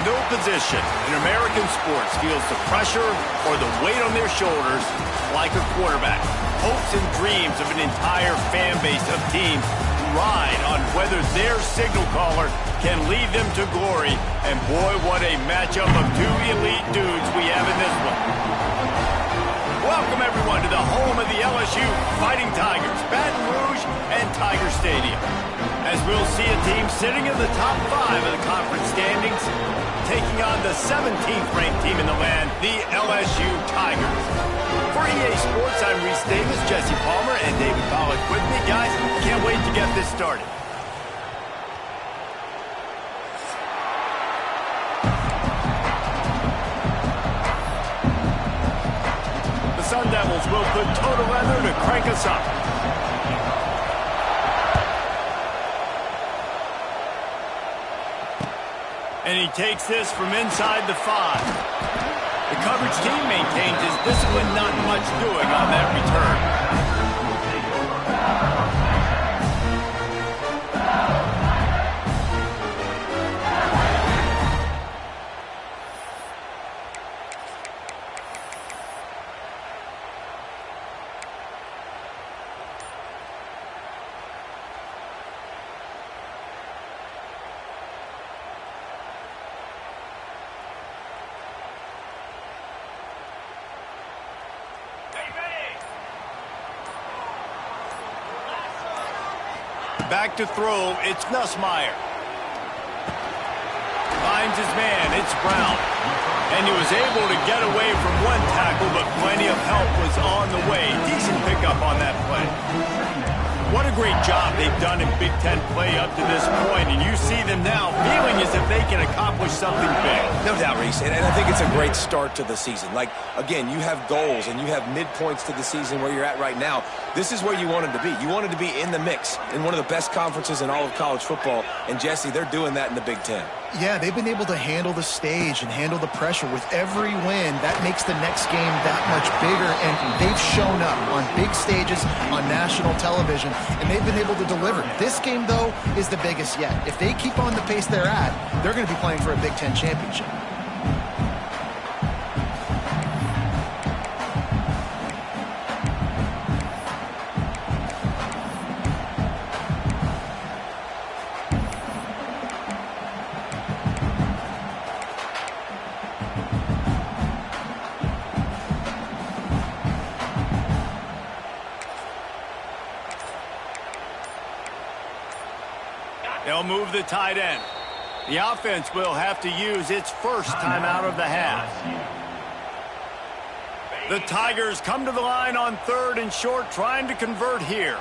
No position in American sports feels the pressure or the weight on their shoulders like a quarterback. Hopes and dreams of an entire fan base of teams ride on whether their signal caller can lead them to glory. And boy, what a matchup of two elite dudes we have in this one. Welcome, everyone, to the home of the LSU Fighting Tigers, Baton Rouge and Tiger Stadium. As we'll see a team sitting in the top 5 of the conference standings, taking on the 17th ranked team in the land, the LSU Tigers. For EA Sports, I'm Reese Davis, Jesse Palmer, and David Pollack with me. Guys, can't wait to get this started. The Sun Devils will put total leather to crank us up. And he takes this from inside the 5. The coverage team maintains his discipline, not much doing on that return. Back to throw, it's Nussmeier. Finds his man, it's Brown. And he was able to get away from one tackle, but plenty of help was on the way. Decent pickup on that play. What a great job they've done in Big Ten play up to this point, and you see them now feeling as if they can accomplish something big. No doubt, Reese, and I think it's a great start to the season. Like, again, you have goals and you have midpoints to the season where you're at right now. This is where you wanted to be. You wanted to be in the mix in one of the best conferences in all of college football, and Jesse, they're doing that in the Big Ten. Yeah, they've been able to handle the stage and handle the pressure. With every win, that makes the next game that much bigger, and they've shown up on big stages, on national television, and they've been able to deliver. This game, though, is the biggest yet. If they keep on the pace they're at, they're going to be playing for a Big Ten championship. They'll move the tight end. The offense will have to use its first timeout of the half. The Tigers come to the line on 3rd and short, trying to convert here.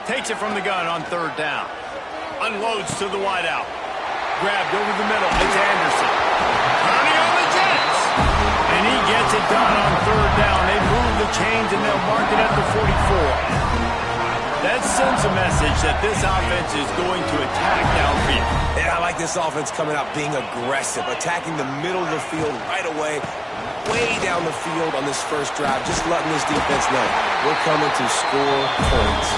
Takes it from the gun on 3rd down. Unloads to the wideout. Grabbed over the middle. It's Anderson. Running on the Jets. And he gets it done on 3rd down. They move the chains and they'll mark it at the 44. That sends a message that this offense is going to attack downfield. Yeah, I like this offense coming out being aggressive, attacking the middle of the field right away, way down the field on this first drive, just letting this defense know we're coming to score points.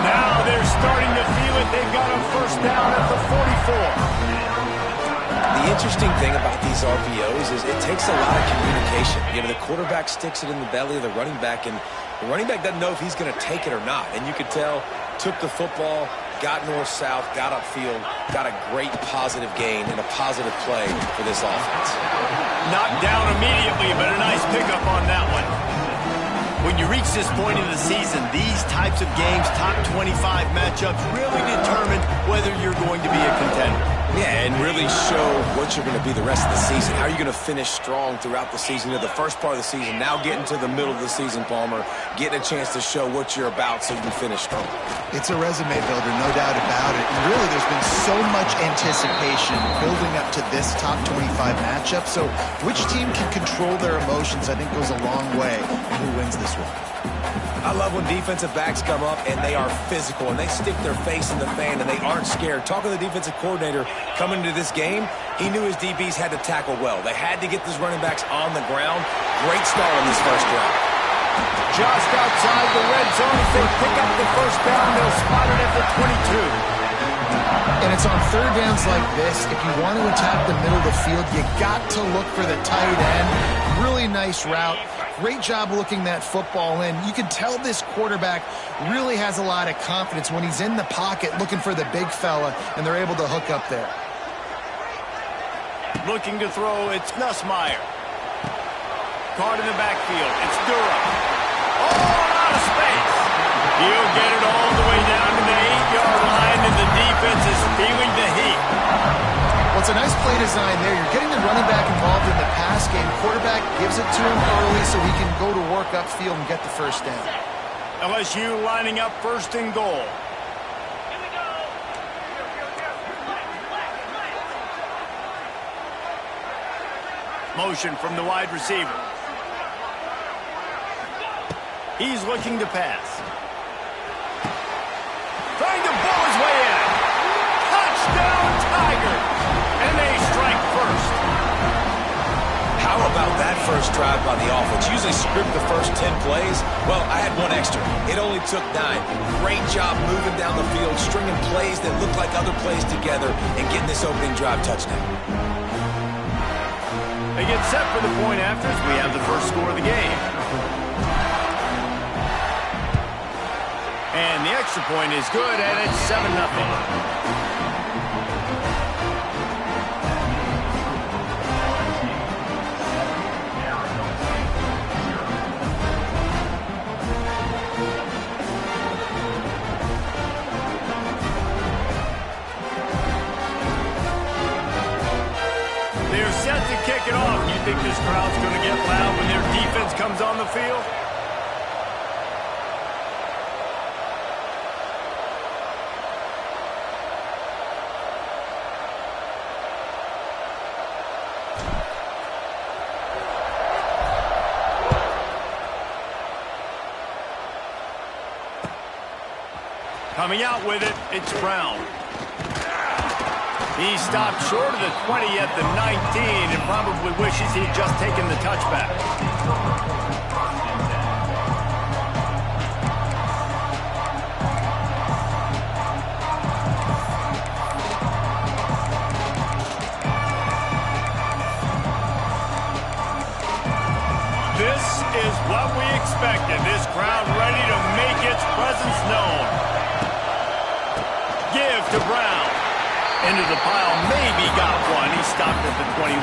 Now they're starting to feel it. They've got a first down at the 44. The interesting thing about these RPOs is it takes a lot of communication. You know, the quarterback sticks it in the belly of the running back, and the running back doesn't know if he's going to take it or not. And you could tell, took the football, got north-south, got upfield, got a great positive gain and a positive play for this offense. Knocked down immediately, but a nice pickup on that one. When you reach this point in the season, these types of games, top 25 matchups, really determine whether you're going to be a contender. Yeah, and really show what you're going to be the rest of the season. How are you going to finish strong throughout the season? The first part of the season, now getting to the middle of the season, Palmer, getting a chance to show what you're about so you can finish strong. It's a resume builder, no doubt about it. And really, there's been so much anticipation building up to this top 25 matchup. So which team can control their emotions, I think, goes a long way in who wins this one. I love when defensive backs come up and they are physical and they stick their face in the fan and they aren't scared. Talking to the defensive coordinator coming into this game, he knew his DBs had to tackle well. They had to get these running backs on the ground. Great start on this first drive. Just outside the red zone, if they pick up the first down, they'll spot it at the 22. And it's on third downs like this. If you want to attack the middle of the field, you got to look for the tight end. Really nice route. Great job looking that football in. You can tell this quarterback really has a lot of confidence when he's in the pocket looking for the big fella, and they're able to hook up there. Looking to throw, it's Nussmeier. Caught in the backfield, it's Durham. Oh, out of space. He'll get it all the way down to the 8-yard line, and the defense is feeling the heat. Well, it's a nice play design there. You're getting the running back involved in the pass game. Quarterback gives it to him early so he can go to work upfield and get the first down. LSU lining up first and goal. Motion from the wide receiver. He's looking to pass. Trying to bull his way in. Touchdown, Tigers! And they strike first. How about that first drive by the offense? Usually script the first 10 plays. Well, I had one extra. It only took 9. Great job moving down the field, stringing plays that look like other plays together, and getting this opening drive touchdown. They get set for the point after as we have the first score of the game. And the extra point is good, and it's 7-0. They're set to kick it off. You think this crowd's going to get loud when their defense comes on the field? Coming out with it, it's Brown. He stopped short of the 20 at the 19 and probably wishes he'd just taken the touchback. This is what we expected. This crowd ready to make its presence known. Give to Brown. Into the pile, maybe got one. He stopped at the 21.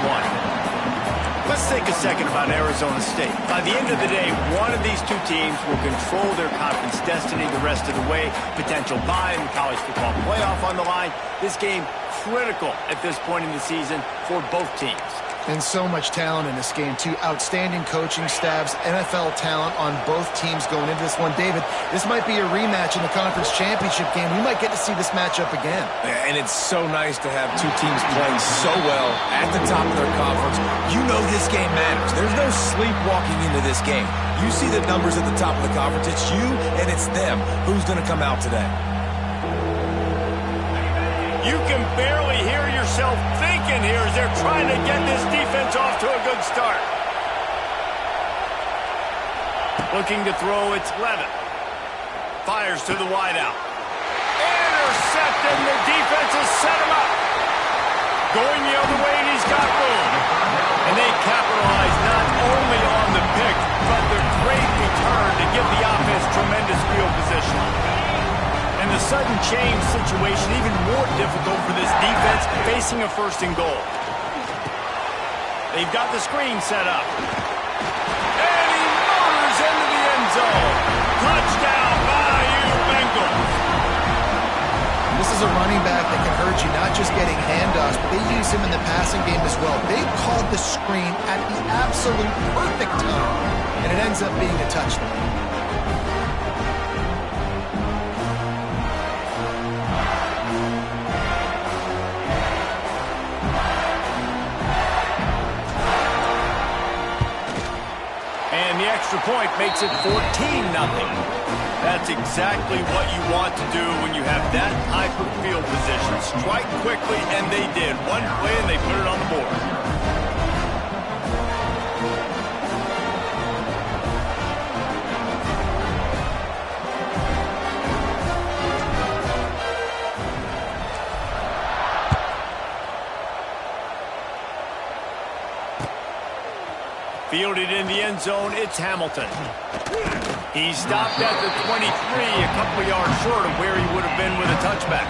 Let's take a second about Arizona State. By the end of the day, one of these two teams will control their conference destiny the rest of the way. Potential bye in the college football playoff on the line. This game critical at this point in the season for both teams. And so much talent in this game, too. Outstanding coaching staffs, NFL talent on both teams going into this one. David, this might be a rematch in the conference championship game. We might get to see this matchup again. And it's so nice to have two teams playing so well at the top of their conference. You know this game matters. There's no sleepwalking into this game. You see the numbers at the top of the conference. It's you and it's them. Who's going to come out today? You can barely hear yourself thinking here as they're trying to get this defense off to a good start. Looking to throw, it's Levitt. Fires to the wideout. Intercepted, the defense has set him up. Going the other way, and he's got room. And they capitalize not only on the pick, but the great return to give the offense tremendous field position. And the sudden change situation even more difficult for this defense facing a first and goal. They've got the screen set up. And he motors into the end zone. Touchdown, ASU Bengals. This is a running back that can hurt you, not just getting handoffs, but they use him in the passing game as well. They called the screen at the absolute perfect time, and it ends up being a touchdown. And the extra point makes it 14-0. That's exactly what you want to do when you have that type of field position. Strike quickly, and they did. One play, and they put it on the board. Fielded in the end zone, it's Hamilton. He stopped at the 23, a couple of yards short of where he would have been with a touchback.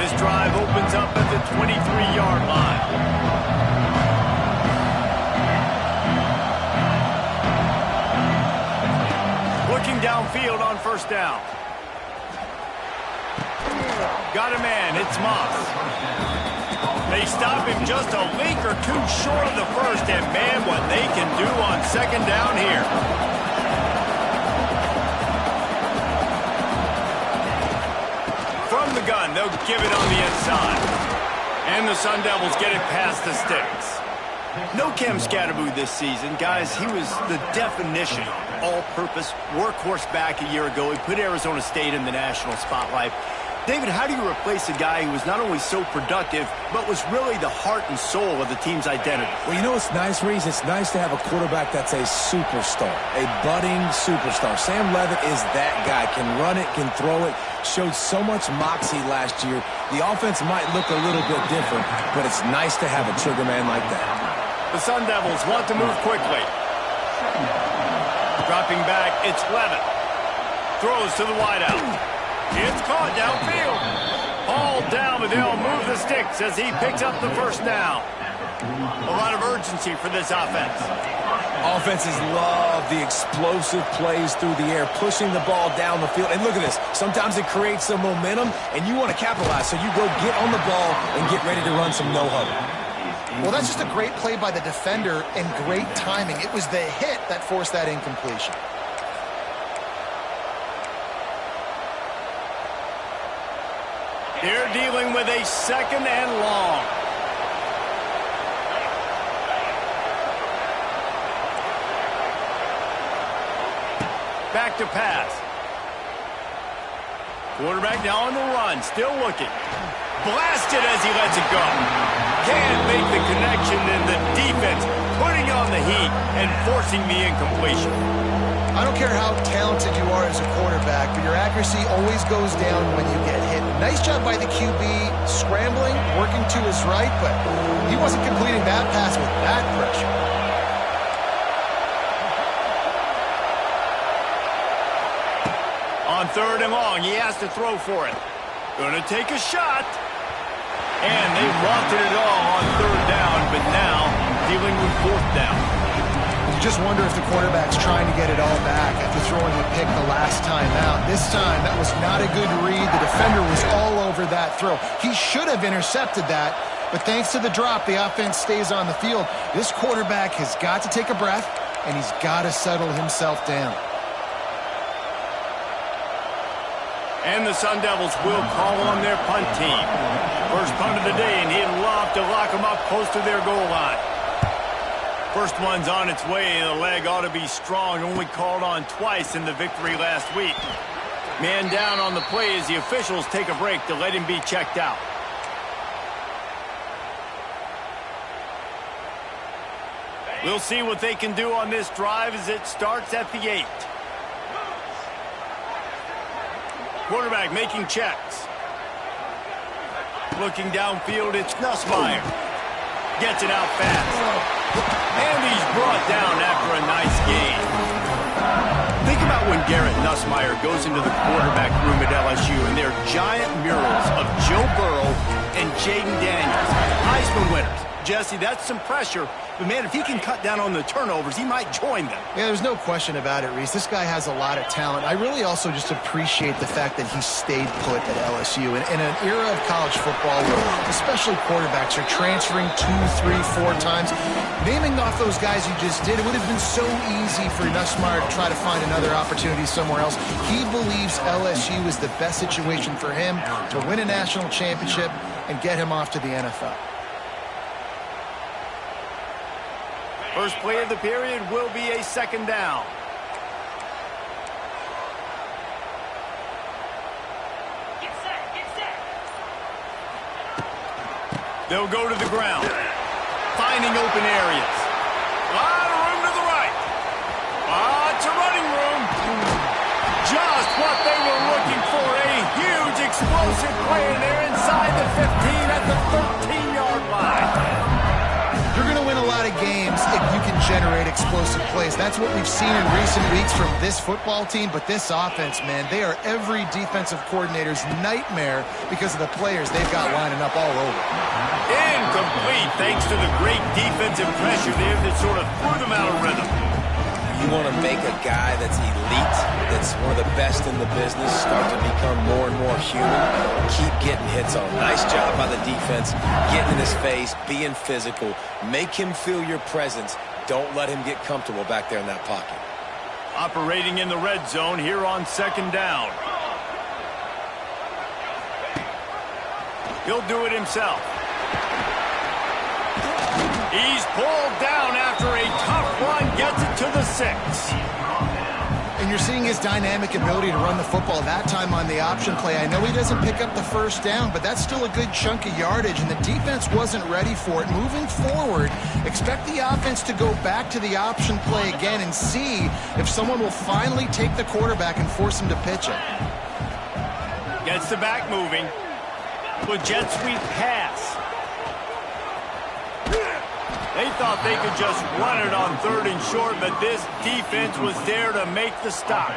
This drive opens up at the 23-yard line. Downfield on first down. Got a man, it's Moss. They stop him just a link or two short of the first, and man, what they can do on second down here. From the gun, they'll give it on the inside. And the Sun Devils get it past the sticks. No Cam Scatterboo this season, guys. He was the definition all-purpose workhorse back a year ago. He put Arizona State in the national spotlight. David, how do you replace a guy who was not only so productive, but was really the heart and soul of the team's identity? Well, you know what's nice, Reese? It's nice to have a quarterback that's a superstar, a budding superstar. Sam Levitt is that guy. Can run it, can throw it, showed so much moxie last year. The offense might look a little bit different, but it's nice to have a trigger man like that. The Sun Devils want to move quickly. Dropping back, it's Levitt. Throws to the wideout. It's caught downfield. All down, but they'll move the sticks as he picks up the first down. A lot of urgency for this offense. Offenses love the explosive plays through the air, pushing the ball down the field. And look at this. Sometimes it creates some momentum, and you want to capitalize. So you go get on the ball and get ready to run some no-huddle. Well, that's just a great play by the defender and great timing. It was the hit that forced that incompletion. They're dealing with a second and long. Back to pass. Quarterback now on the run, still looking. Blasted as he lets it go. Can't make the connection, and the defense putting on the heat and forcing the incompletion. I don't care how talented you are as a quarterback, but your accuracy always goes down when you get hit. Nice job by the QB scrambling, working to his right, but he wasn't completing that pass with that pressure. On third and long, he has to throw for it. Gonna take a shot. And they wanted it all on third down, but now dealing with fourth down. You just wonder if the quarterback's trying to get it all back after throwing a pick the last time out. This time, that was not a good read. The defender was all over that throw. He should have intercepted that, but thanks to the drop, the offense stays on the field. This quarterback has got to take a breath, and he's got to settle himself down. And the Sun Devils will call on their punt team. First punt of the day, and he'd love to lock them up close to their goal line. First one's on its way. The leg ought to be strong. Only called on twice in the victory last week. Man down on the play as the officials take a break to let him be checked out. We'll see what they can do on this drive as it starts at the 8. Quarterback making checks. Looking downfield, it's Nussmeier. Gets it out fast. And he's brought down after a nice gain. Think about when Garrett Nussmeier goes into the quarterback room at LSU and there are giant murals of Joe Burrow and Jaden Daniels, Heisman winners. Jesse, that's some pressure. But, man, if he can cut down on the turnovers, he might join them. Yeah, there's no question about it, Reese. This guy has a lot of talent. I really also just appreciate the fact that he stayed put at LSU. In an era of college football where especially quarterbacks are transferring 2, 3, 4 times, naming off those guys you just did, it would have been so easy for Nussmeier to try to find another opportunity somewhere else. He believes LSU is the best situation for him to win a national championship and get him off to the NFL. First play of the period will be a second down. Get set. They'll go to the ground, finding open areas. A lot of room to the right. Lots of running room. Just what they were looking for. A huge explosive play, and they're inside the 15 at the 13-yard line. You're going to win a lot of games if you can generate explosive plays. That's what we've seen in recent weeks from this football team. But this offense, man, they are every defensive coordinator's nightmare because of the players they've got lining up all over. Incomplete thanks to the great defensive pressure there that sort of threw them out of rhythm. You want to make a guy that's elite, that's one of the best in the business, start to become more and more human. Keep getting hits on him. Nice job by the defense, getting in his face, being physical. Make him feel your presence. Don't let him get comfortable back there in that pocket. Operating in the red zone here on second down. He'll do it himself. He's pulled down after a tough run, gets it to the 6. And you're seeing his dynamic ability to run the football, that time on the option play. I know he doesn't pick up the first down, but that's still a good chunk of yardage, and the defense wasn't ready for it. Moving forward, expect the offense to go back to the option play again and see if someone will finally take the quarterback and force him to pitch it. Gets the back moving. With jet sweep pass. They thought they could just run it on 3rd and short, but this defense was there to make the stop.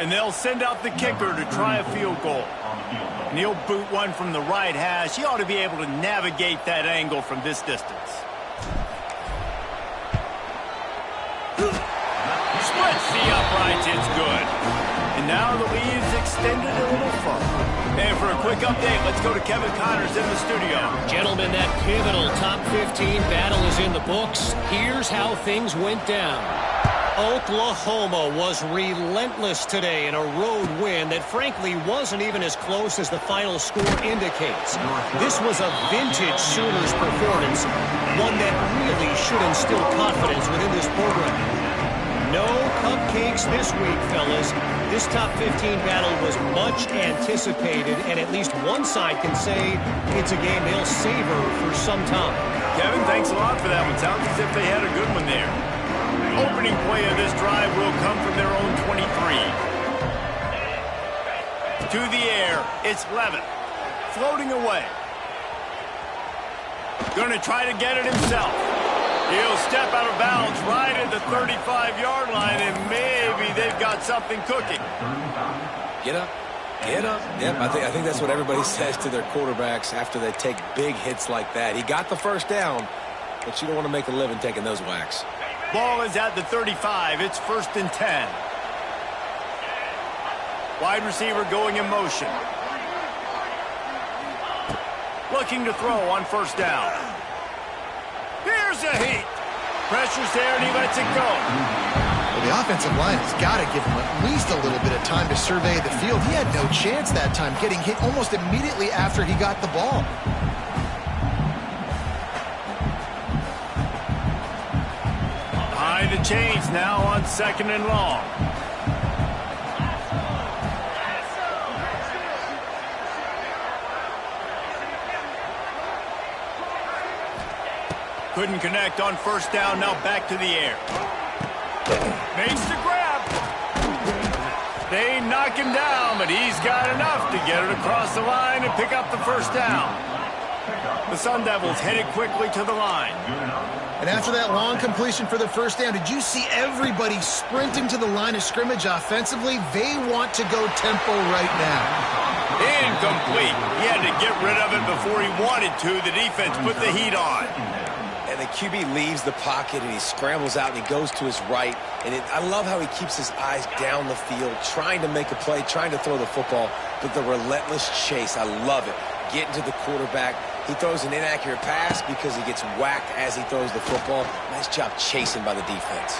And they'll send out the kicker to try a field goal. And he'll boot one from the right hash. He ought to be able to navigate that angle from this distance. Splits the uprights, it's good. And now the lead is extended a little further. And for a quick update, let's go to Kevin Connors in the studio. Gentlemen, that pivotal top 15 battle is in the books. Here's how things went down. Oklahoma was relentless today in a road win that frankly wasn't even as close as the final score indicates. This was a vintage Sooners performance, one that really should instill confidence within this program. No cupcakes this week, fellas. This top 15 battle was much anticipated, and at least one side can say it's a game they'll savor for some time. Kevin, thanks a lot for that one. Sounds as if they had a good one there. Opening play of this drive will come from their own 23. To the air, it's Levitt. Floating away. Going to try to get it himself. He'll step out of bounds right at the 35-yard line, and maybe they've got something cooking. Get up. Get up. Yep, I think that's what everybody says to their quarterbacks after they take big hits like that. He got the first down, but you don't want to make a living taking those whacks. Ball is at the 35. It's 1st and 10. Wide receiver going in motion. Looking to throw on 1st down. Here's a heat. Pressure's there, and he lets it go. Well, the offensive line has got to give him at least a little bit of time to survey the field. He had no chance that time, getting hit almost immediately after he got the ball. Try the change now on 2nd and long. Couldn't connect on 1st down. Now back to the air. Makes the grab. They knock him down, but he's got enough to get it across the line and pick up the 1st down. The Sun Devils headed quickly to the line. And after that long completion for the 1st down, did you see everybody sprinting to the line of scrimmage offensively? They want to go tempo right now. Incomplete. He had to get rid of it before he wanted to. The defense put the heat on. And the QB leaves the pocket and he scrambles out and he goes to his right. And I love how he keeps his eyes down the field, trying to make a play, trying to throw the football, but the relentless chase, I love it. Getting to the quarterback. He throws an inaccurate pass because he gets whacked as he throws the football. Nice job chasing by the defense.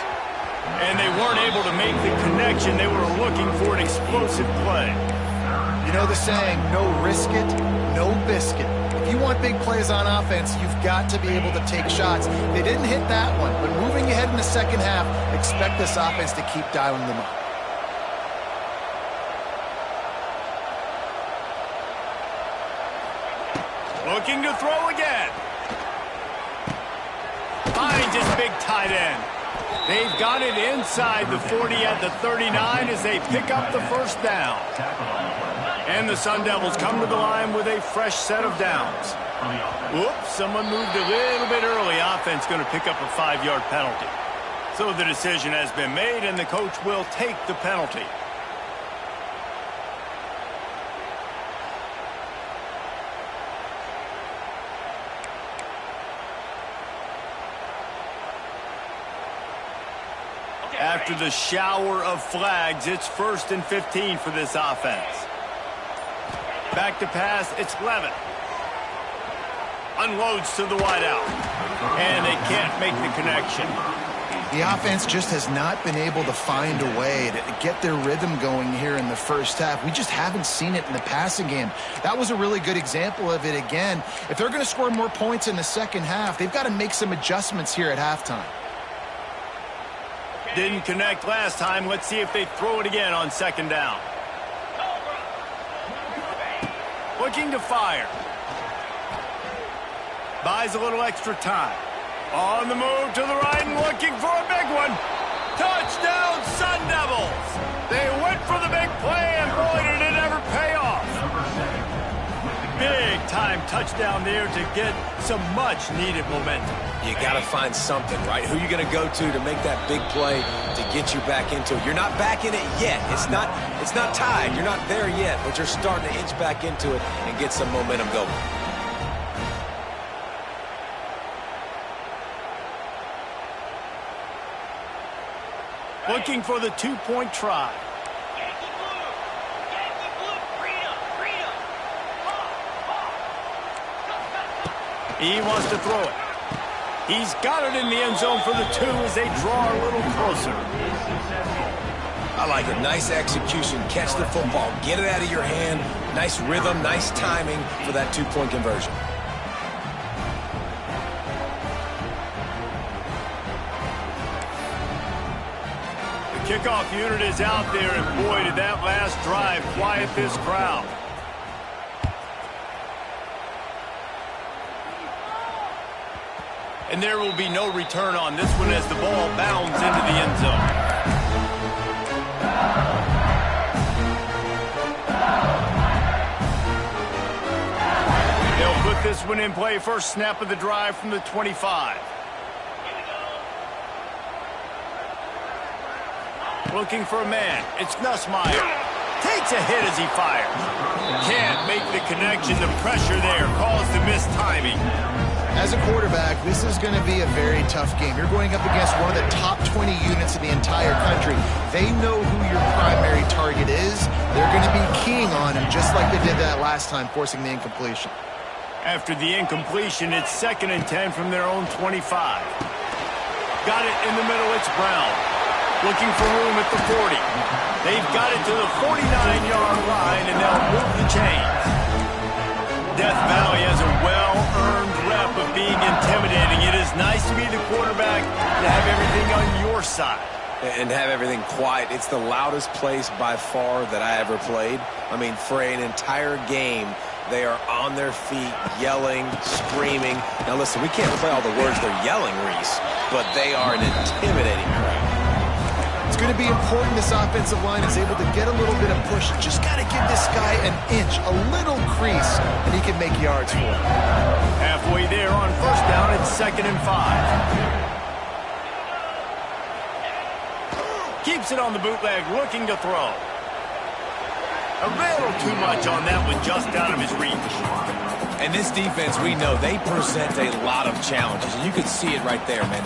And they weren't able to make the connection. They were looking for an explosive play. You know the saying, no risk it, no biscuit. If you want big plays on offense, you've got to be able to take shots. They didn't hit that one, but moving ahead in the 2nd half, expect this offense to keep dialing them up. Looking to throw again. Finds his big tight end. They've got it inside the 40 at the 39 as they pick up the 1st down. And the Sun Devils come to the line with a fresh set of downs. Whoops, someone moved a little bit early. Offense going to pick up a 5-yard penalty. So the decision has been made, and the coach will take the penalty. After the shower of flags, it's 1st and 15 for this offense. Back to pass, it's Levin. Unloads to the wideout. And they can't make the connection. The offense just has not been able to find a way to get their rhythm going here in the 1st half. We just haven't seen it in the passing game. That was a really good example of it again. If they're going to score more points in the 2nd half, they've got to make some adjustments here at halftime. Didn't connect last time. Let's see if they throw it again on 2nd down. Looking to fire. Buys a little extra time. On the move to the right and looking for a big one. Touchdown, Sun Devils. They went for the big play, and boy, did it ever pay off. Big time touchdown there to get some much needed momentum. You got to find something, right? Who are you going to go to make that big play to get you back into it? You're not back in it yet. It's not tied. You're not there yet, but you're starting to inch back into it and get some momentum going. Looking for the 2-point try. He wants to throw it. He's got it in the end zone for the 2 as they draw a little closer. I like it. Nice execution. Catch the football. Get it out of your hand. Nice rhythm, nice timing for that 2-point conversion. The kickoff unit is out there, and boy, did that last drive quiet this crowd. And there will be no return on this one as the ball bounds into the end zone. They'll put this one in play. First snap of the drive from the 25. Looking for a man. It's Nussmeier. Takes a hit as he fires. Can't make the connection. The pressure there caused the missed timing. As a quarterback, this is going to be a very tough game. You're going up against one of the top 20 units in the entire country. They know who your primary target is. They're going to be keying on him just like they did that last time, forcing the incompletion. After the incompletion, it's 2nd and 10 from their own 25. Got it in the middle, it's Brown. Looking for room at the 40. They've got it to the 49-yard line, and they'll move the chains. Death Valley has a well-earned rep of being being intimidating. It is nice to be the quarterback and have everything on your side. And have everything quiet. It's the loudest place by far that I ever played. I mean, for an entire game, they are on their feet, yelling, screaming. Now, listen, we can't play all the words they're yelling, Reese, but they are an intimidating crowd. It's going to be important this offensive line is able to get a little bit of push. Just got to give this guy an inch, a little crease, and he can make yards for it. Halfway there on first down, it's 2nd and 5. Keeps it on the bootleg, looking to throw. A little too much on that one, just out of his reach. And this defense, we know, they present a lot of challenges. And you can see it right there, man.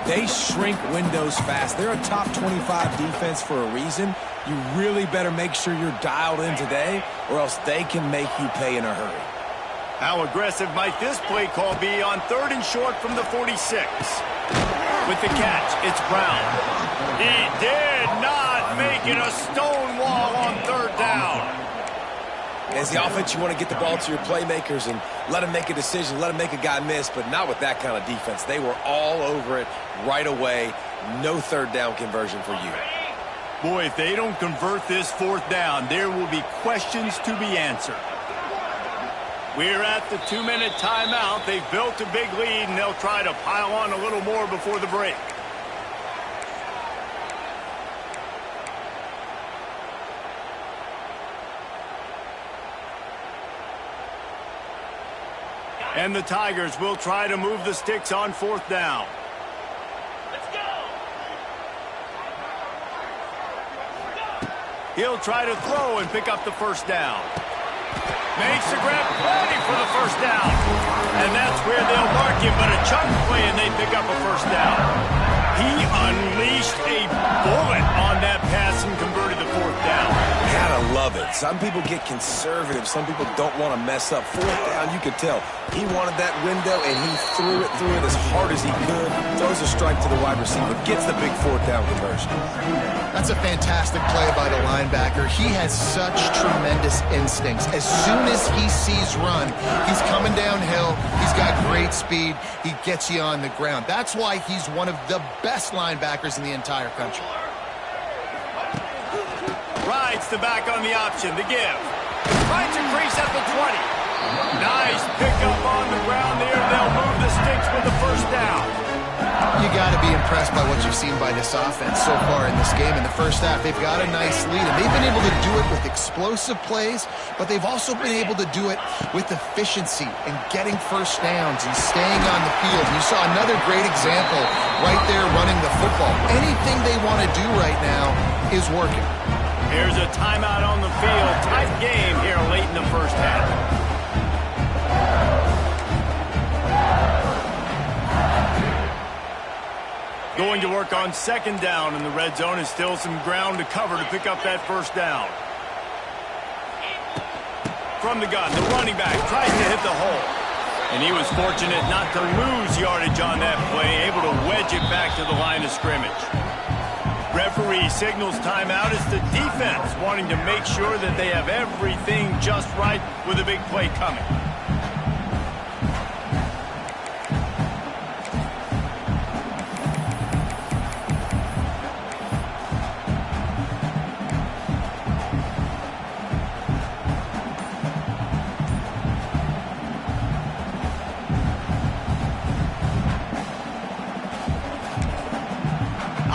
They shrink windows fast. They're a top 25 defense for a reason. You really better make sure you're dialed in today, or else they can make you pay in a hurry. How aggressive might this play call be on 3rd and short from the 46? With the catch, it's Brown. He did not make it a stone wall on 3rd down. As the offense, you want to get the ball to your playmakers and let them make a decision, let them make a guy miss, but not with that kind of defense. They were all over it right away. No 3rd down conversion for you. Boy, if they don't convert this 4th down, there will be questions to be answered. We're at the 2-minute timeout. They've built a big lead, and they'll try to pile on a little more before the break. And the Tigers will try to move the sticks on 4th down. Let's go! He'll try to throw and pick up the 1st down. Makes the grab, plenty for the 1st down. And that's where they'll mark him, but a chunk play and they pick up a 1st down. He unleashed a bullet on that pass and converted the 4th down. Gotta love it. Some people get conservative. Some people don't want to mess up. 4th down, you could tell. He wanted that window, and he threw it as hard as he could. Throws a strike to the wide receiver. Gets the big 4th down conversion. That's a fantastic play by the linebacker. He has such tremendous instincts. As soon as he sees run, he's coming downhill. He's got great speed. He gets you on the ground. That's why he's one of the best linebackers in the entire country. Rides the back on the option. The give. Finds a crease at the 20. Nice pickup on the ground there. They'll move the sticks with the 1st down. You got to be impressed by what you've seen by this offense so far in this game. In the first half, they've got a nice lead, and they've been able to do it with explosive plays, but they've also been able to do it with efficiency and getting 1st downs and staying on the field. You saw another great example right there running the football. Anything they want to do right now is working. Here's a timeout on the field. Tight game here late in the 1st half. Going to work on 2nd down, and the red zone is still some ground to cover to pick up that 1st down. From the gun, the running back tries to hit the hole. And he was fortunate not to lose yardage on that play, able to wedge it back to the line of scrimmage. Referee signals timeout. It's the defense wanting to make sure that they have everything just right with a big play coming.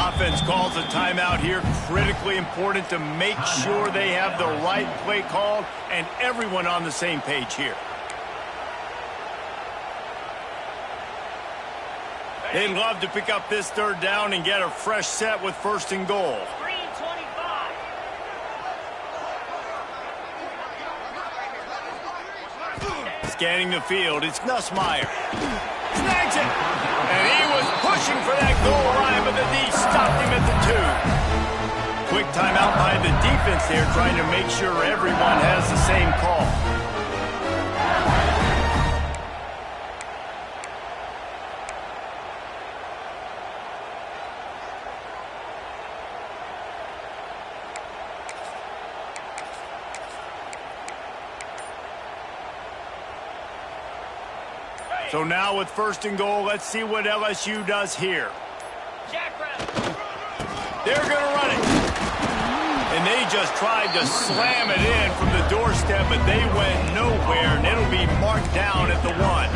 Offense calls a timeout here. Critically important to make sure they have the right play called and everyone on the same page here. They'd love to pick up this 3rd down and get a fresh set with 1st and goal. Scanning the field, it's Nussmeier. Snags it! And he was pushing for that goal line, but the D stopped him at the 2. Quick timeout by the defense there, trying to make sure everyone has the same call. So now with 1st and goal, let's see what LSU does here. They're going to run it. And they just tried to slam it in from the doorstep, but they went nowhere, and it'll be marked down at the 1.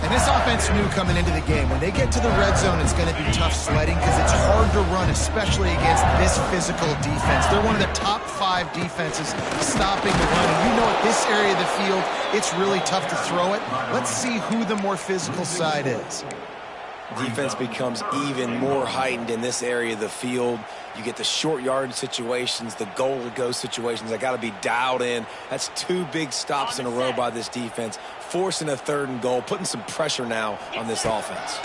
And this offense knew coming into the game, when they get to the red zone, it's going to be tough sledding because it's hard to run, especially against this physical defense. They're one of the top 5 defenses stopping the run. And you know at this area of the field, it's really tough to throw it. Let's see who the more physical side is. Defense becomes even more heightened in this area of the field. You get the short yard situations, the goal-to-go situations. They got to be dialed in. That's 2 big stops in a row by this defense, forcing a 3rd and goal, putting some pressure now on this offense.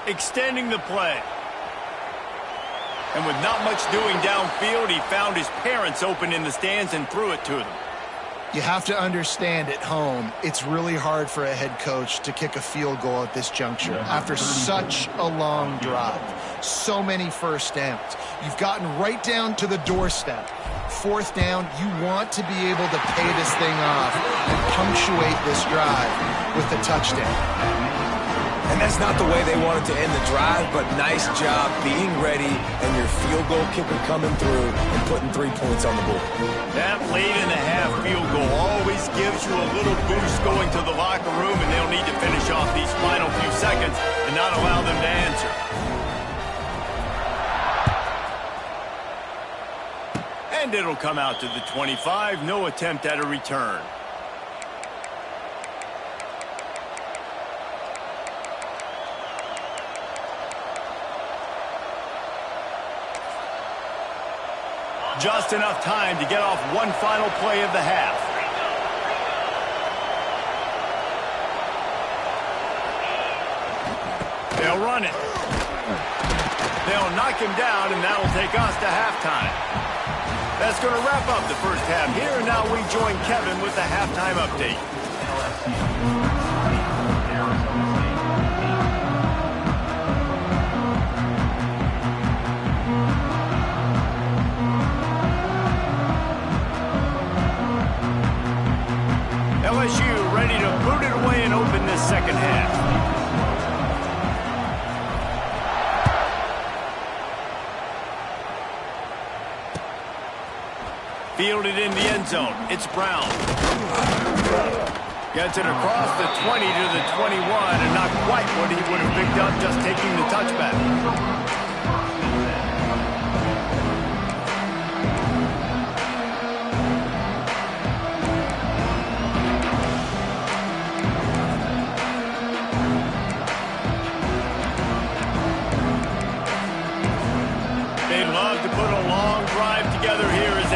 Extending the play. And with not much doing downfield, he found his parents open in the stands and threw it to them. You have to understand at home, it's really hard for a head coach to kick a field goal at this juncture after such a long drive. So many first downs. You've gotten right down to the doorstep. 4th down, you want to be able to pay this thing off and punctuate this drive with a touchdown. And that's not the way they wanted to end the drive, but nice job being ready and your field goal kicker coming through and putting 3 points on the board. That late in the half field goal always gives you a little boost going to the locker room, and they'll need to finish off these final few seconds and not allow them to answer. And it'll come out to the 25. No attempt at a return. Just enough time to get off one final play of the half. They'll run it. They'll knock him down, and that'll take us to halftime. That's going to wrap up the first half here, and now we join Kevin with the halftime update. LSU ready to boot it away and open this second half. Fielded in the end zone. It's Brown. Gets it across the 20 to the 21, and not quite what he would have picked up just taking the touchback.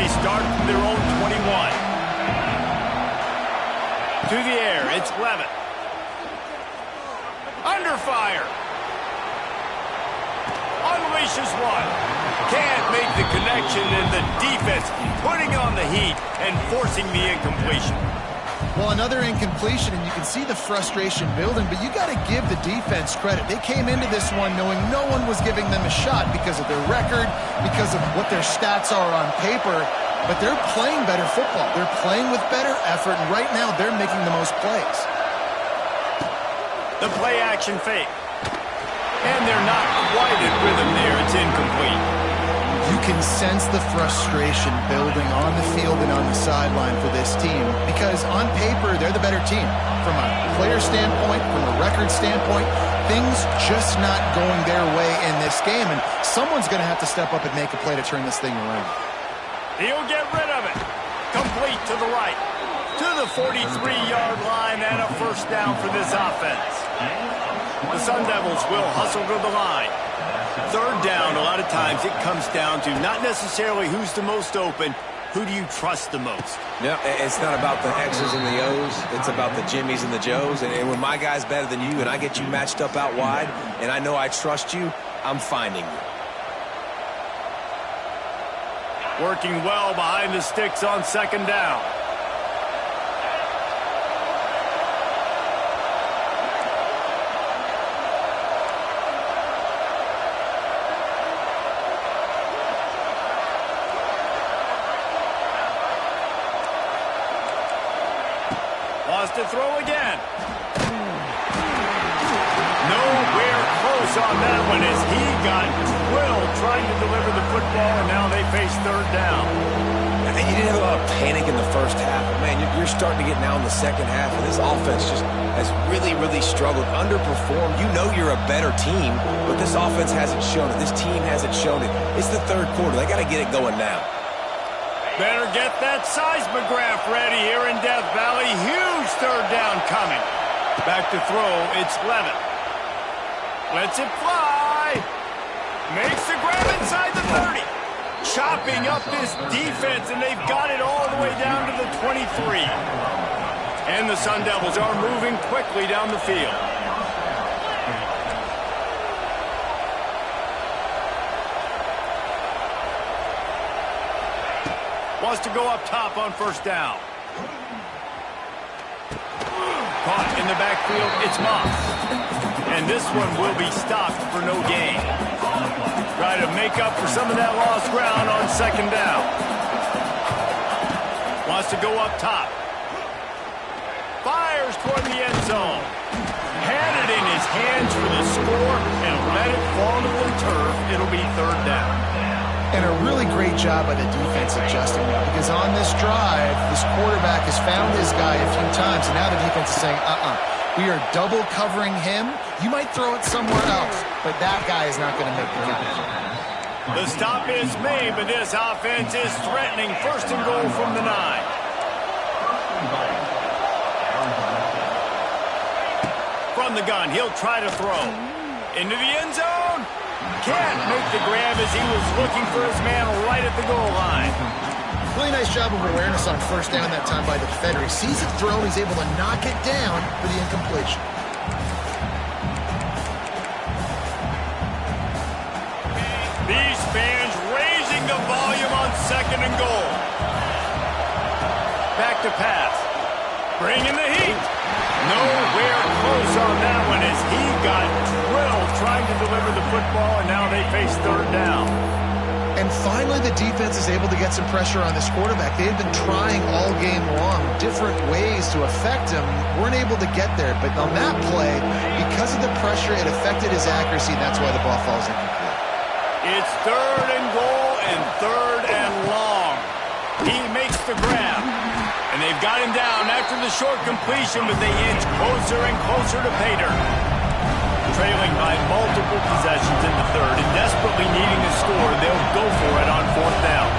Start from their own 21. To the air, it's Levitt. Under fire. Unleashes one. Can't make the connection, and the defense putting on the heat and forcing the incompletion. Well, another incompletion, and you can see the frustration building, but you got to give the defense credit. They came into this one knowing no one was giving them a shot because of their record, because of what their stats are on paper, but they're playing better football. They're playing with better effort, and right now they're making the most plays. The play action fake. And they're not quite at rhythm there. It's incomplete. You can sense the frustration building on the field and on the sideline for this team because on paper, they're the better team. From a player standpoint, from a record standpoint, things just not going their way in this game, and someone's going to have to step up and make a play to turn this thing around. He'll get rid of it. Complete to the right. To the 43-yard line and a first down for this offense. The Sun Devils will hustle to the line. Third down, a lot of times it comes down to not necessarily who's the most open, who do you trust the most? Yeah, it's not about the X's and the O's. It's about the Jimmies and the Joes. And when my guy's better than you and I get you matched up out wide and I know I trust you, I'm finding you. Working well behind the sticks on second down. to throw again. Nowhere close on that one as he got drilled trying to deliver the football, and now they face third down. And you didn't have a lot of panic in the first half. But man, you're starting to get now in the second half, and this offense just has really, really struggled, underperformed. You know you're a better team, but this offense hasn't shown it. This team hasn't shown it. It's the third quarter. They got to get it going now. Better get that seismograph ready here in Death Valley. Huge third down coming. Back to throw, it's Levitt. Lets it fly. Makes the grab inside the 30. Chopping up this defense, and they've got it all the way down to the 23. And the Sun Devils are moving quickly down the field. Wants to go up top on first down. Caught in the backfield, it's Moss. And this one will be stopped for no gain. Try to make up for some of that lost ground on second down. Wants to go up top. Fires toward the end zone. Had it in his hands for the score and let it fall to the turf. It'll be third down. And a really great job by the defense adjusting now, because on this drive, this quarterback has found his guy a few times, and now the defense is saying, we are double covering him. You might throw it somewhere else, but that guy is not going to make the catch. The stop is made, but this offense is threatening first and goal from the 9. From the gun, he'll try to throw. Into the end zone. Can't make the grab as he was looking for his man right at the goal line. Really nice job of awareness on first down that time by the defender. He sees it thrown, he's able to knock it down for the incompletion. These fans raising the volume on second and goal. Back to pass. Bringing the heat. Nowhere close on that one as he got drilled trying to deliver the football, and now they face third down. And finally, the defense is able to get some pressure on this quarterback. They had been trying all game long different ways to affect him. Weren't able to get there, but on that play, because of the pressure, it affected his accuracy, and that's why the ball falls incomplete. It's third and goal and third and long. He makes the grab. And they've got him down after the short completion, but they inch closer and closer to pay dirt. Trailing by multiple possessions in the third and desperately needing to score, they'll go for it on fourth down.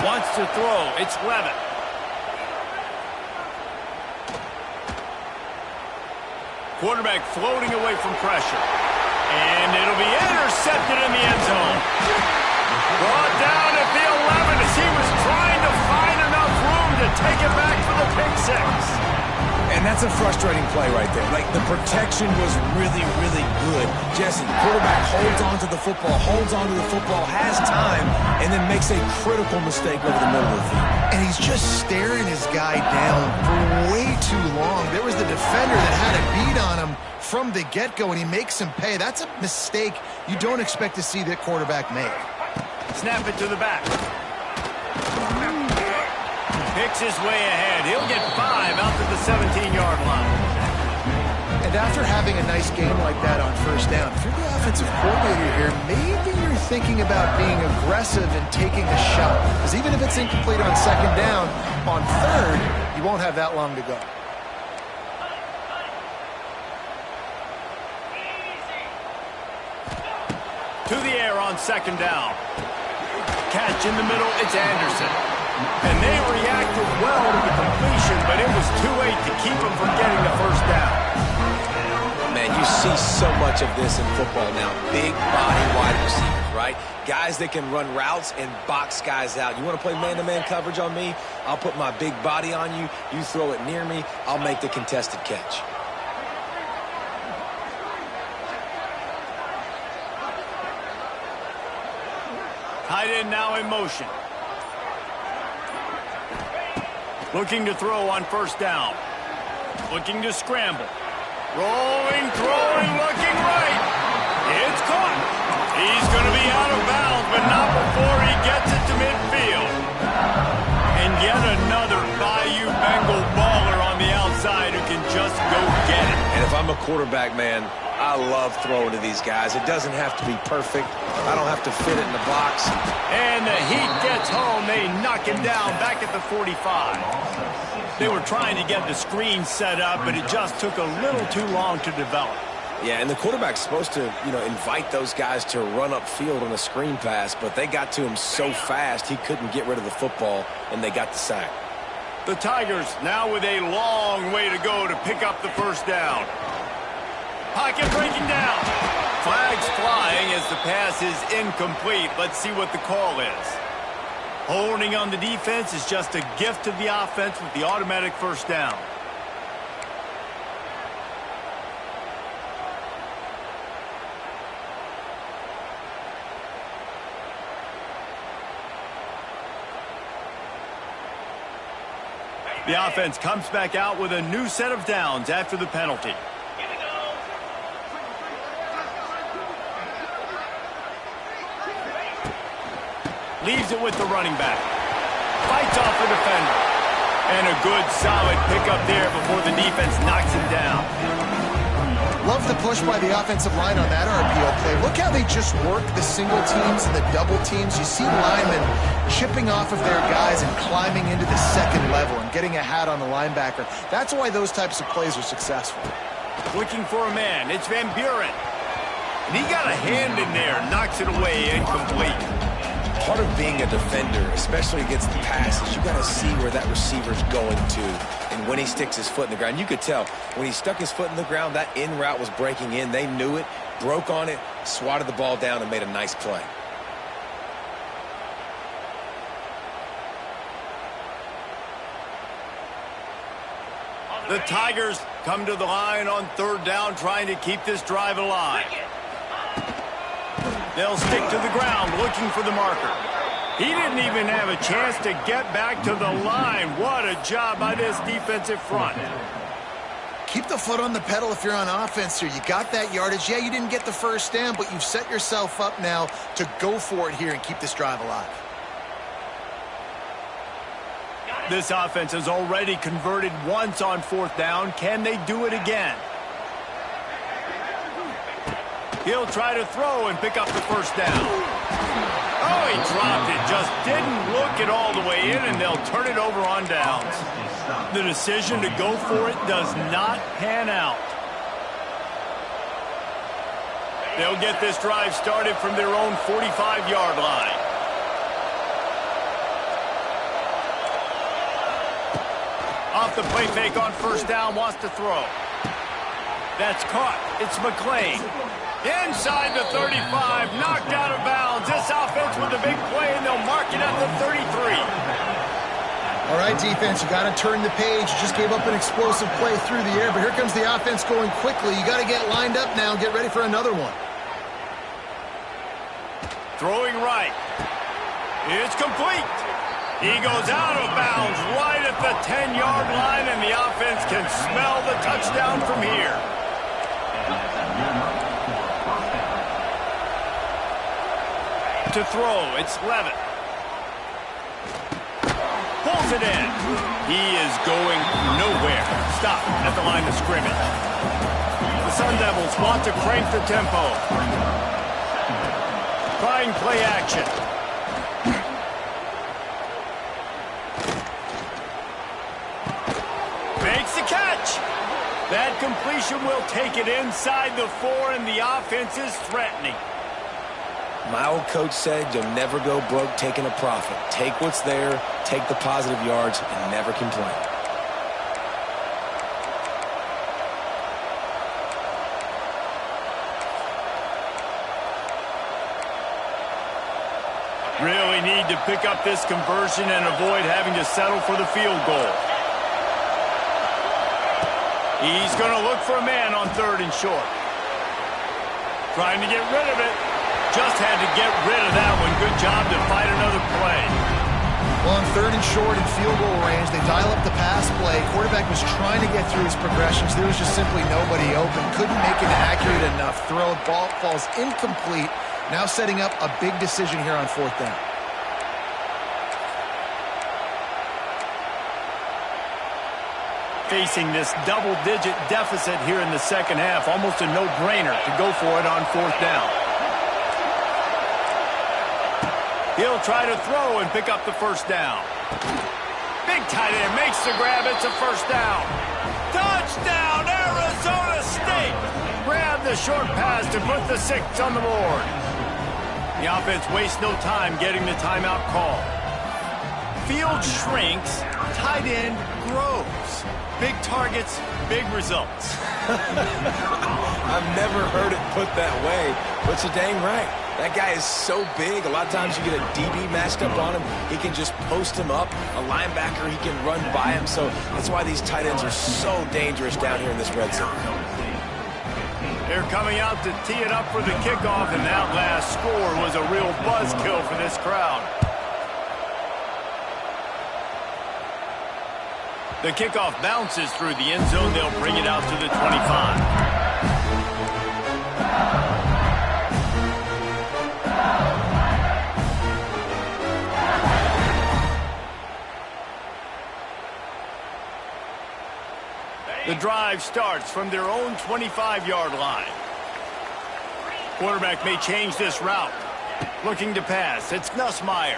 Wants to throw, it's Levitt. Quarterback floating away from pressure. And it'll be intercepted in the end zone. Brought down at the 11 as he was trying to find enough room to take it back for the pick six. And that's a frustrating play right there. Like, the protection was really, really good. Jesse, quarterback holds on to the football, has time, and then makes a critical mistake over the middle of the field. And he's just staring his guy down for way too long. There was the defender that had a beat on him from the get-go, and he makes him pay. That's a mistake you don't expect to see the quarterback make. Snap it to the back. Picks his way ahead. He'll get 5 out to the 17-yard line. And after having a nice game like that on first down, if you're the offensive coordinator here, maybe you're thinking about being aggressive and taking a shot. Because even if it's incomplete on second down, on third, you won't have that long to go. To the air on second down. Catch in the middle, it's Anderson. And they reacted well to the completion, but it was too late to keep them from getting the first down. Man, you see so much of this in football now. Big body wide receivers, right? Guys that can run routes and box guys out. You want to play man-to-man coverage on me? I'll put my big body on you. You throw it near me, I'll make the contested catch. Tight end now in motion. Looking to throw on first down. Looking to scramble. Rolling, throwing, looking right. It's caught. He's going to be out of bounds, but not before he gets it to midfield. And yet another Bayou Bengal baller on the outside who can just go get it. And if I'm a quarterback, man, I love throwing to these guys. It doesn't have to be perfect. I don't have to fit it in the box. And the heat gets home. They knock him down back at the 45. They were trying to get the screen set up, but it just took a little too long to develop. Yeah, and the quarterback's supposed to, invite those guys to run upfield on a screen pass, but they got to him so fast he couldn't get rid of the football, and they got the sack. The Tigers now with a long way to go to pick up the first down. Pocket breaking down. Flags flying as the pass is incomplete. Let's see what the call is. Holding on the defense is just a gift to the offense with the automatic first down. The offense comes back out with a new set of downs after the penalty. Leaves it with the running back. Fights off the defender. And a good, solid pickup there before the defense knocks him down. Love the push by the offensive line on that RPO play. Look how they just work the single teams and the double teams. You see linemen chipping off of their guys and climbing into the second level and getting a hat on the linebacker. That's why those types of plays are successful. Looking for a man. It's Van Buren. And he got a hand in there. Knocks it away. Incomplete. Part of being a defender, especially against the pass, is you got to see where that receiver's going to. And when he sticks his foot in the ground, you could tell when he stuck his foot in the ground, that in route was breaking in. They knew it, broke on it, swatted the ball down, and made a nice play. The Tigers come to the line on third down, trying to keep this drive alive. They'll stick to the ground, looking for the marker. He didn't even have a chance to get back to the line. What a job by this defensive front. Keep the foot on the pedal if you're on offense here. You got that yardage. Yeah, you didn't get the first down, but you've set yourself up now to go for it here and keep this drive alive. This offense has already converted once on fourth down. Can they do it again? He'll try to throw and pick up the first down. Oh, he dropped it. Just didn't look it all the way in, and they'll turn it over on downs. The decision to go for it does not pan out. They'll get this drive started from their own 45-yard line. Off the play fake on first down, wants to throw. That's caught. It's McClain. Inside the 35, knocked out of bounds. This offense with a big play, and they'll mark it at the 33. All right, defense, you got to turn the page. You just gave up an explosive play through the air, but here comes the offense going quickly. You got to get lined up now and get ready for another one. Throwing right. It's complete. He goes out of bounds right at the 10-yard line, and the offense can smell the touchdown from here. To throw, it's Levitt. Pulls it in. He is going nowhere. Stop at the line of scrimmage. The Sun Devils want to crank the tempo. Trying play action. Makes the catch. That completion will take it inside the 4, and the offense is threatening. My old coach said you'll never go broke taking a profit. Take what's there, take the positive yards, and never complain. Really need to pick up this conversion and avoid having to settle for the field goal. He's going to look for a man on third and short. Trying to get rid of it. Just had to get rid of that one. Good job to fight another play. Well, on 3rd and short and field goal range, they dial up the pass play. Quarterback was trying to get through his progressions. There was just simply nobody open. Couldn't make it accurate enough. Throw, ball falls incomplete. Now setting up a big decision here on 4th down. Facing this double-digit deficit here in the second half, almost a no-brainer to go for it on 4th down. He'll try to throw and pick up the first down. Big tight end makes the grab. It's a first down. Touchdown, Arizona State! Grab the short pass to put the 6 on the board. The offense wastes no time getting the timeout call. Field shrinks, tight end grows. Big targets, big results. I've never heard it put that way, but you're dang right. That guy is so big. A lot of times you get a DB matched up on him. He can just post him up. A linebacker, he can run by him. So that's why these tight ends are so dangerous down here in this red zone. They're coming out to tee it up for the kickoff, and that last score was a real buzzkill for this crowd. The kickoff bounces through the end zone. They'll bring it out to the 25. The drive starts from their own 25-yard line. Quarterback may change this route. Looking to pass. It's Nussmeier.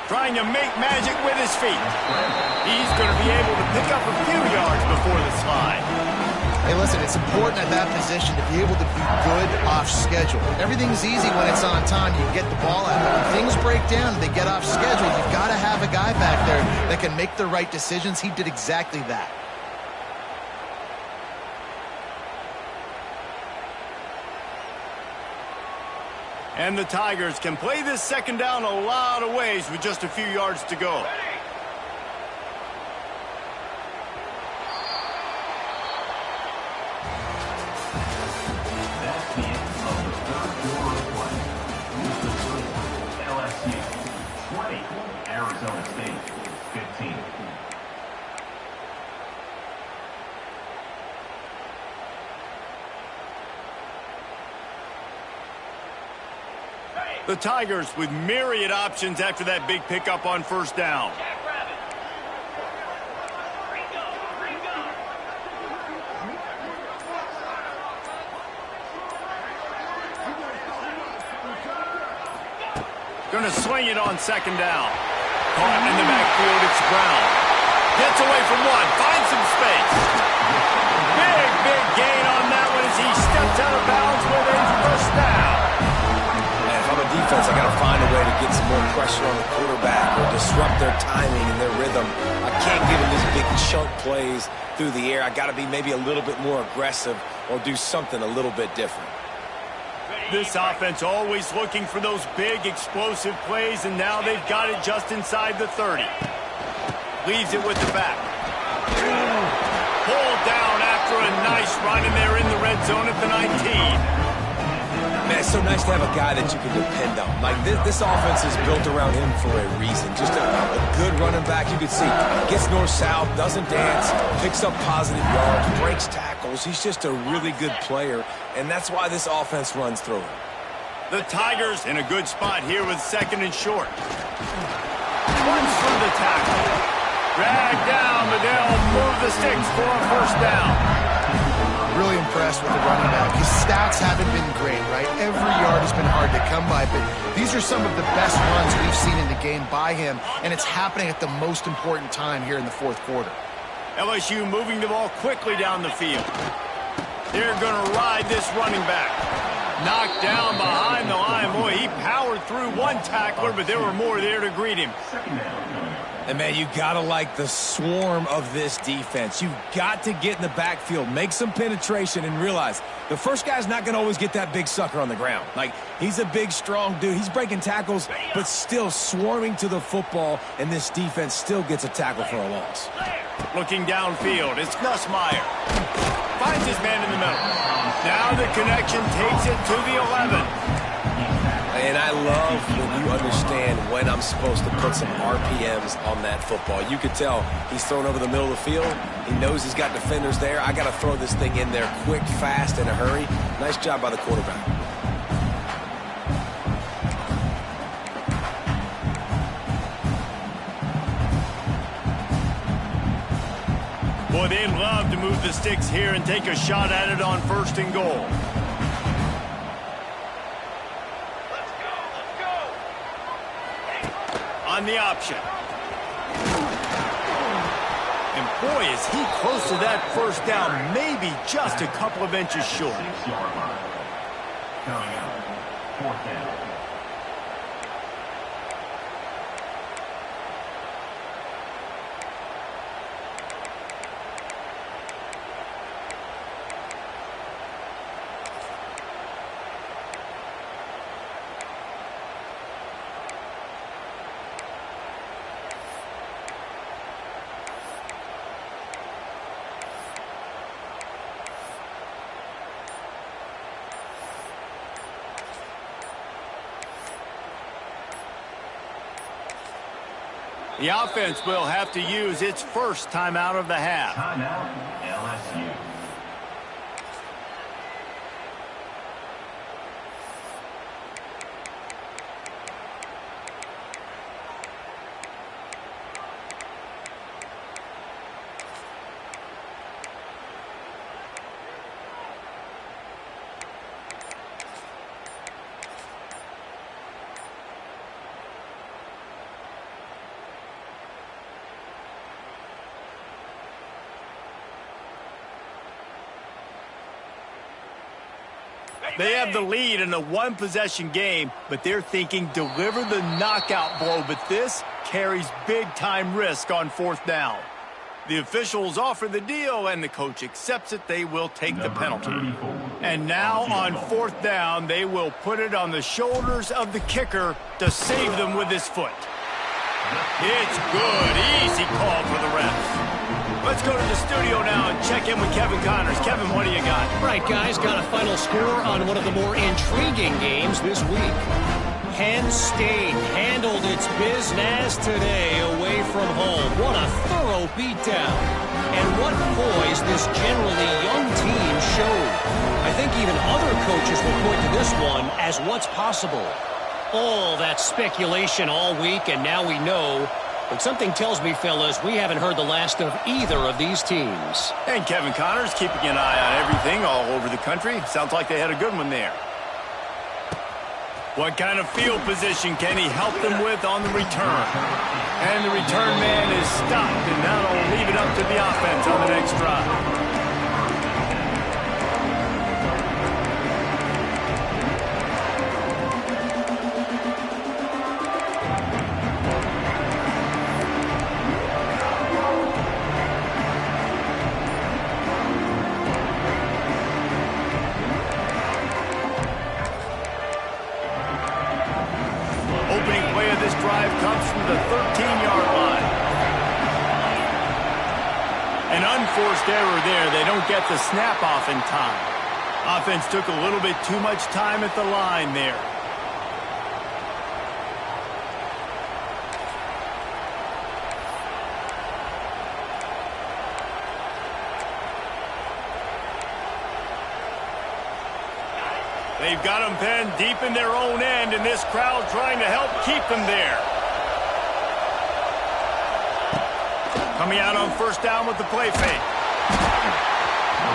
Trying to make magic with his feet. He's going to be able to pick up a few yards before the slide. Hey, listen, it's important at that position to be able to be good off schedule. Everything's easy when it's on time. You get the ball out. But when things break down and they get off schedule, you've got to have a guy back there that can make the right decisions. He did exactly that. And the Tigers can play this second down a lot of ways with just a few yards to go. That's the end of the 3rd quarter of play. LSU 20, Arizona State 15. The Tigers with myriad options after that big pickup on first down. Going to swing it on second down. Caught in the backfield, it's Brown. Gets away from one, finds some space. Big gain on that one as he steps out of bounds with a first down. Defense, I got to find a way to get some more pressure on the quarterback or disrupt their timing and their rhythm. I can't give them these big chunk plays through the air. I got to be maybe a little bit more aggressive or do something a little bit different. This offense always looking for those big explosive plays, and now they've got it just inside the 30. Leaves it with the back. Pulled down after a nice run, and they're in the red zone at the 19. Man, it's so nice to have a guy that you can depend on. Like, this offense is built around him for a reason. Just a good running back. You can see, gets north-south, doesn't dance, picks up positive yards, breaks tackles. He's just a really good player, and that's why this offense runs through him. The Tigers in a good spot here with second and short. Runs through the tackle. Dragged down, but they'll move the sticks for a first down. Really impressed with the running back. His stats haven't been great, right? Every yard has been hard to come by, but these are some of the best runs we've seen in the game by him, and it's happening at the most important time here in the 4th quarter. LSU moving the ball quickly down the field. They're going to ride this running back. Knocked down behind the line. Boy, he powered through one tackler, but there were more there to greet him. And, man, you got to like the swarm of this defense. You've got to get in the backfield, make some penetration, and realize the first guy's not going to always get that big sucker on the ground. Like, he's a big, strong dude. He's breaking tackles, but still swarming to the football, and this defense still gets a tackle for a loss. Looking downfield, it's Nussmeier. Finds his man in the middle. Now the connection takes it to the 11. And I love when you understand when I'm supposed to put some RPMs on that football. You could tell he's thrown over the middle of the field. He knows he's got defenders there. I got to throw this thing in there quick, fast, in a hurry. Nice job by the quarterback. Boy, they'd love to move the sticks here and take a shot at it on 1st and goal. On the option. And boy, is he close to that 1st down, maybe just a couple of inches short. 6-yard line. Coming up, 4th down. The offense will have to use its first timeout of the half. Timeout, LSU. They have the lead in a one-possession game, but they're thinking deliver the knockout blow, but this carries big-time risk on 4th down. The officials offer the deal, and the coach accepts it. They will take the penalty. And now on 4th down, they will put it on the shoulders of the kicker to save them with his foot. It's good. Easy call for the refs. Let's go to the studio now and check in with Kevin Connors. Kevin, what do you got? Right, guys, got a final score on one of the more intriguing games this week. Penn State handled its business today away from home. What a thorough beatdown. And what poise this generally young team showed. I think even other coaches will point to this one as what's possible. All that speculation all week, and now we know. But something tells me, fellas, we haven't heard the last of either of these teams. And Kevin Connors keeping an eye on everything all over the country. Sounds like they had a good one there. What kind of field position can he help them with on the return? And the return man is stopped, and now they'll leave it up to the offense on the next drive. Comes from the 13-yard line. An unforced error there. They don't get the snap off in time. Offense took a little bit too much time at the line there. They've got them pinned deep in their own end, and this crowd trying to help keep them there. Coming out on 1st down with the play fake.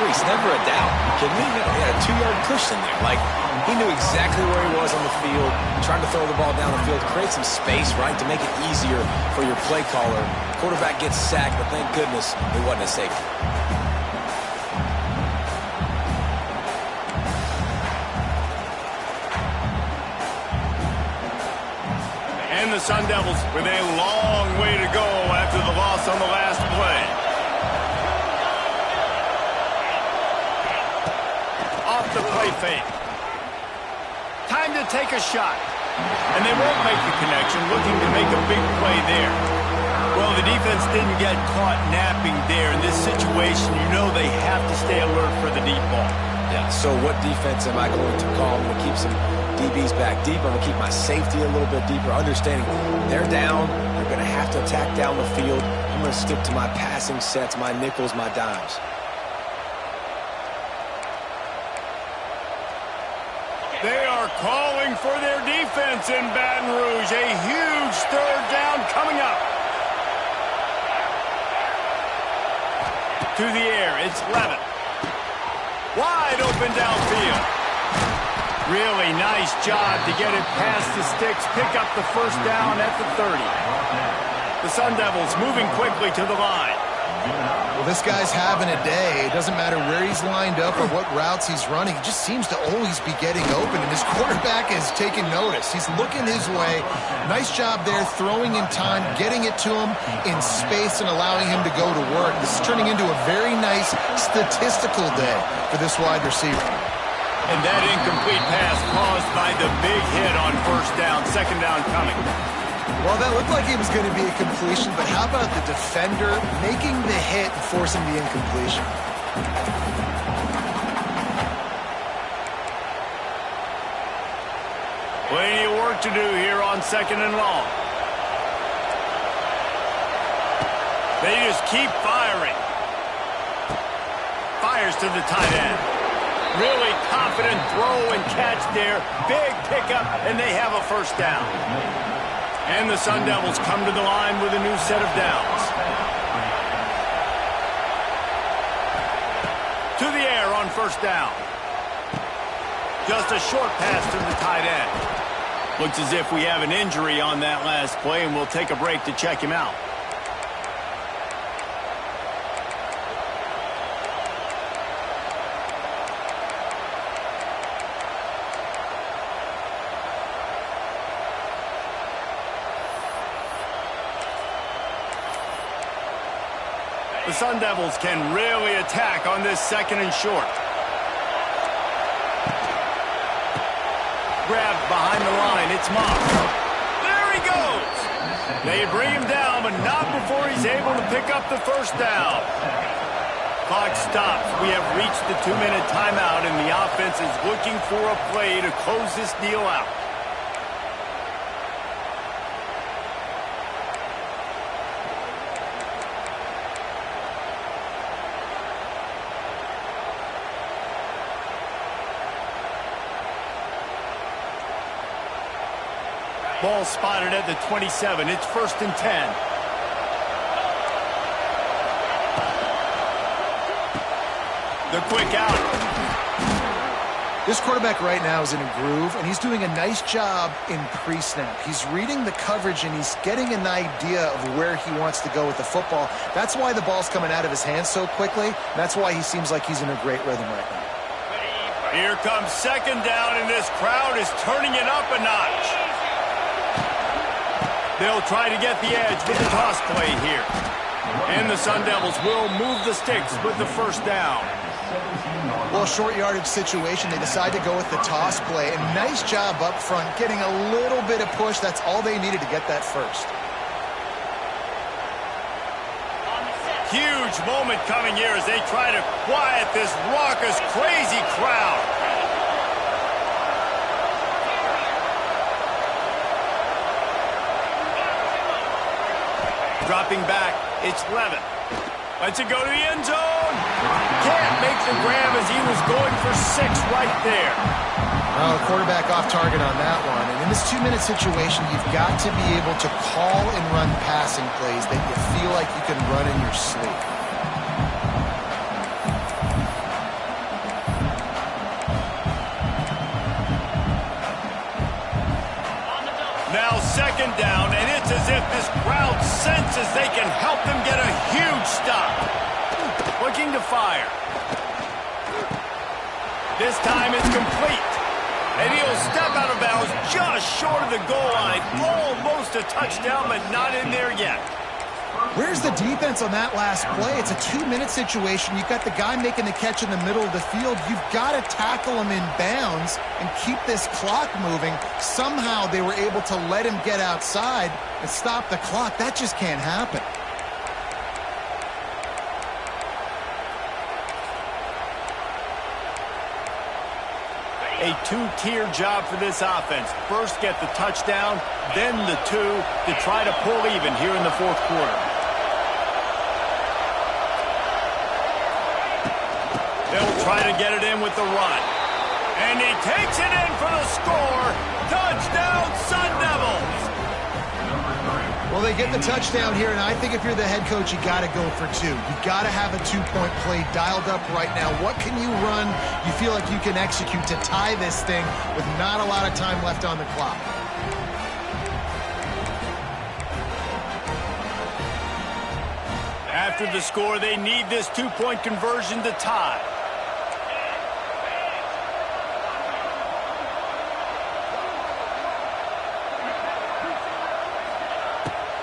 He's never a doubt. You kidding me? He had a 2-yard cushion there. Like, he knew exactly where he was on the field, trying to throw the ball down the field, create some space, right, to make it easier for your play caller. Quarterback gets sacked, but thank goodness it wasn't a safety. And the Sun Devils with a long way to go after the loss on the last play. Off the play fake. Time to take a shot. And they won't make the connection, looking to make a big play there. Well, the defense didn't get caught napping there. In this situation, you know they have to stay alert for the deep ball. Yeah, so what defense am I going to call? I'm going to keep some DBs back deep. I'm going to keep my safety a little bit deeper, understanding they're down. They're going to have to attack down the field. I'm going to stick to my passing sets, my nickels, my dimes. They are calling for their defense in Baton Rouge. A huge third down coming up. To the air, it's Levitt. Wide open downfield. Really nice job to get it past the sticks, pick up the first down at the 30. The Sun Devils moving quickly to the line. Well, this guy's having a day. It doesn't matter where he's lined up or what routes he's running. He just seems to always be getting open, and his quarterback is taking notice. He's looking his way. Nice job there, throwing in time, getting it to him in space and allowing him to go to work. This is turning into a very nice statistical day for this wide receiver. And that incomplete pass caused by the big hit on first down, second down coming. Well, that looked like it was going to be a completion, but how about the defender making the hit and forcing the incompletion? Plenty of work to do here on second and long. They just keep firing. Fires to the tight end. Really confident throw and catch there. Big pickup, and they have a first down. And the Sun Devils come to the line with a new set of downs. To the air on first down. Just a short pass to the tight end. Looks as if we have an injury on that last play, and we'll take a break to check him out. The Sun Devils can really attack on this second and short. Grabbed behind the line. It's Moss. There he goes. They bring him down, but not before he's able to pick up the first down. Clock stops. We have reached the 2-minute timeout, and the offense is looking for a play to close this deal out. Ball spotted at the 27. It's 1st and 10. The quick out. This quarterback right now is in a groove, and he's doing a nice job in pre-snap. He's reading the coverage, and he's getting an idea of where he wants to go with the football. That's why the ball's coming out of his hands so quickly. That's why he seems like he's in a great rhythm right now. Here comes second down, and this crowd is turning it up a notch. They'll try to get the edge with the toss play here. And the Sun Devils will move the sticks with the first down. Well, short yardage situation, they decide to go with the toss play. And nice job up front, getting a little bit of push. That's all they needed to get that first. Huge moment coming here as they try to quiet this raucous, crazy crowd. Dropping back, it's Levitt. Lets it go to the end zone. Can't make the grab as he was going for 6 right there. Well, the quarterback off target on that one. And in this 2-minute situation, you've got to be able to call and run passing plays that you feel like you can run in your sleep. Now second down, and it's as if this crowd senses they can help them get a huge stop. Looking to fire. This time it's complete. And he'll step out of bounds just short of the goal line. Almost a touchdown, but not in there yet. Where's the defense on that last play? It's a 2-minute situation. You've got the guy making the catch in the middle of the field. You've got to tackle him in bounds and keep this clock moving. Somehow they were able to let him get outside and stop the clock. That just can't happen. A two-tier job for this offense. First, get the touchdown, then the two to try to pull even here in the fourth quarter. They'll try to get it in with the run. And he takes it in for the score. Touchdown, Sun Devils! Well, they get the touchdown here, and I think if you're the head coach, you got to go for two. You got to have a two-point play dialed up right now. What can you run you feel like you can execute to tie this thing with not a lot of time left on the clock? After the score, they need this two-point conversion to tie.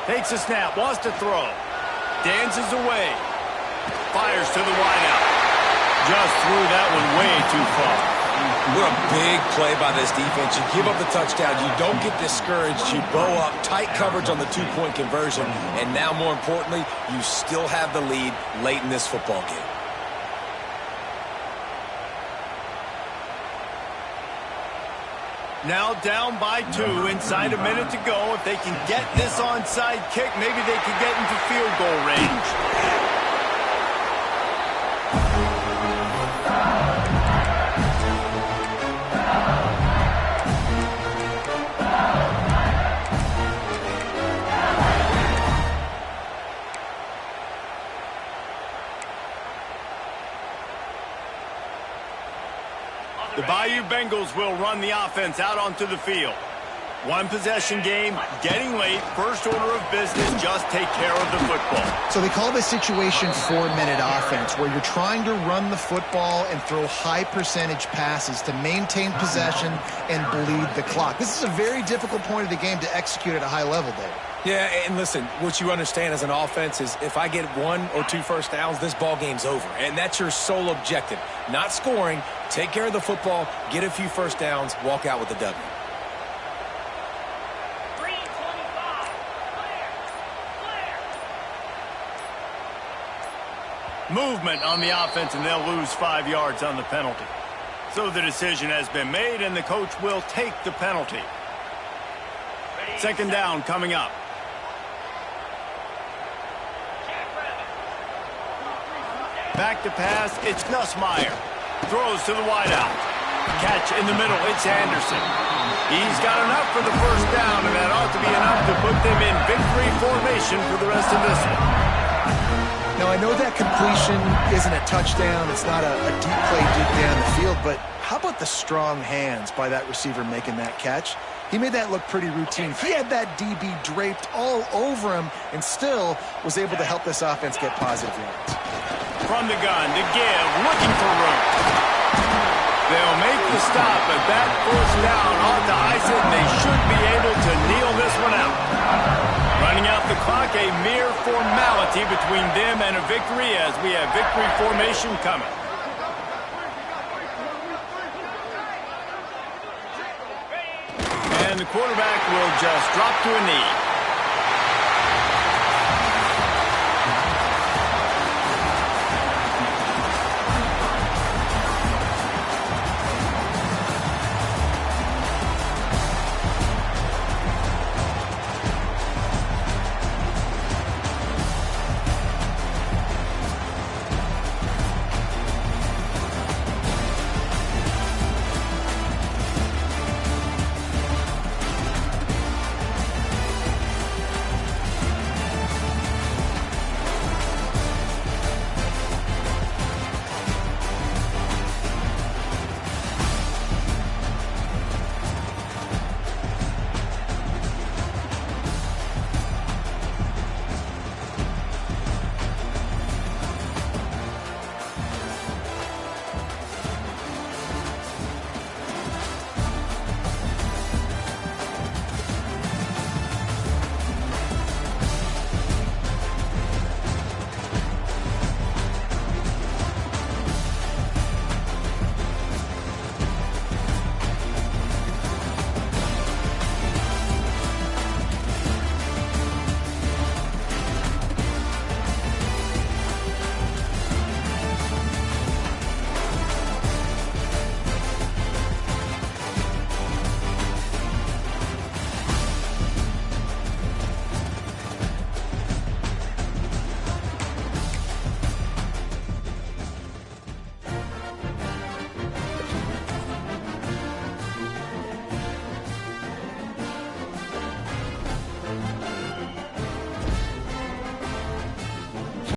Takes a snap, wants to throw. Dances away. Fires to the wideout. Just threw that one way too far. What a big play by this defense. You give up the touchdown. You don't get discouraged. You bow up. Tight coverage on the two-point conversion. And now, more importantly, you still have the lead late in this football game. Now down by 2, inside a minute to go. If they can get this onside kick, maybe they could get into field goal range. The Bayou Bengals will run the offense out onto the field. One possession game, getting late, first order of business, just take care of the football. So they call this situation 4-minute offense, where you're trying to run the football and throw high percentage passes to maintain possession and bleed the clock. This is a very difficult point of the game to execute at a high level, Dave. Yeah, and listen, what you understand as an offense is if I get 1 or 2 first downs, this ball game's over. And that's your sole objective. Not scoring, take care of the football, get a few first downs, walk out with the W. Movement on the offense, and they'll lose 5 yards on the penalty. So the decision has been made, and the coach will take the penalty. Second down coming up. Back to pass, it's Nussmeier. Throws to the wideout. Catch in the middle, it's Anderson. He's got enough for the first down, and that ought to be enough to put them in victory formation for the rest of this one. Now, I know that completion isn't a touchdown. It's not a deep play deep down the field, but how about the strong hands by that receiver making that catch? He made that look pretty routine. He had that DB draped all over him and still was able to help this offense get positive yards. From the gun to give, looking for room. They'll make the stop, but that first down ought to ice it, and they should be able to kneel this one out. Running out the clock, a mere formality between them and a victory as we have victory formation coming. And the quarterback will just drop to a knee.